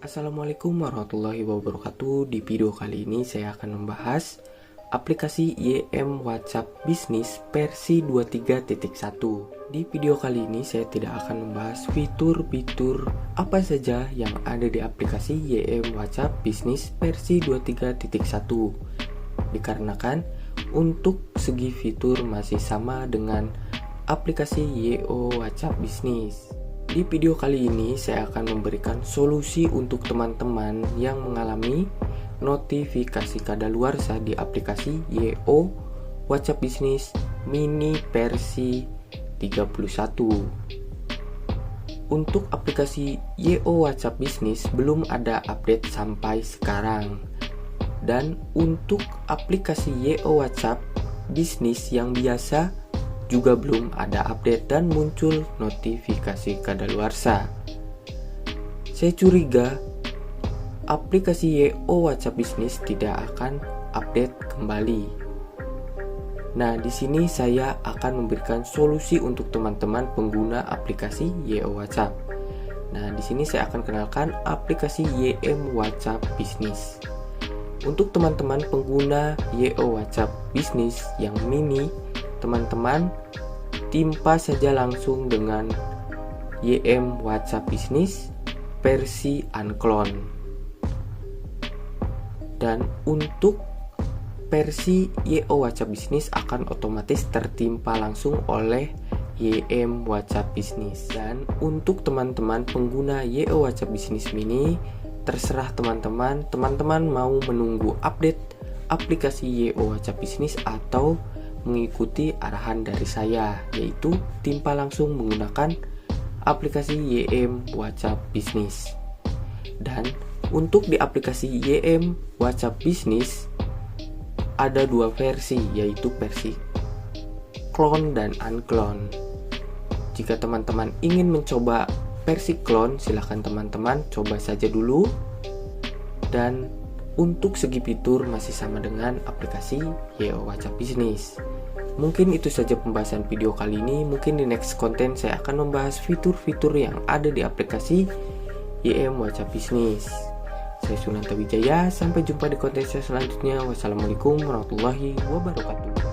Assalamualaikum warahmatullahi wabarakatuh. Di video kali ini saya akan membahas aplikasi YM WhatsApp Bisnis versi 23.1. Di video kali ini saya tidak akan membahas fitur-fitur apa saja yang ada di aplikasi YM WhatsApp Bisnis versi 23.1, dikarenakan untuk segi fitur masih sama dengan aplikasi YO WhatsApp Bisnis. Di video kali ini saya akan memberikan solusi untuk teman-teman yang mengalami notifikasi kadaluarsa di aplikasi YO WhatsApp Bisnis mini versi 31. Untuk aplikasi YO WhatsApp Bisnis belum ada update sampai sekarang. Dan untuk aplikasi YO WhatsApp Bisnis yang biasa juga belum ada update dan muncul notifikasi kadaluarsa. Saya curiga aplikasi YO WhatsApp Bisnis tidak akan update kembali. Nah, di sini saya akan memberikan solusi untuk teman-teman pengguna aplikasi YO WhatsApp. Nah, di sini saya akan kenalkan aplikasi YM WhatsApp Bisnis. Untuk teman-teman pengguna YO WhatsApp Bisnis yang mini, teman-teman timpa saja langsung dengan YM WhatsApp Bisnis versi unclone. Dan untuk versi YO WhatsApp Bisnis akan otomatis tertimpa langsung oleh YM WhatsApp Bisnis. Dan untuk teman-teman pengguna YO WhatsApp Bisnis mini, terserah teman-teman mau menunggu update aplikasi YO WhatsApp Bisnis atau mengikuti arahan dari saya, yaitu timpa langsung menggunakan aplikasi YM WhatsApp Bisnis. Dan untuk di aplikasi YM WhatsApp Bisnis ada dua versi, yaitu versi clone dan unclone. Jika teman-teman ingin mencoba versi clone, silahkan teman-teman coba saja dulu. Dan untuk segi fitur masih sama dengan aplikasi YO WhatsApp Bisnis. Mungkin itu saja pembahasan video kali ini. Mungkin di next konten saya akan membahas fitur-fitur yang ada di aplikasi YM WhatsApp Bisnis. Saya Sunanta Wijaya, sampai jumpa di konten saya selanjutnya. Wassalamualaikum warahmatullahi wabarakatuh.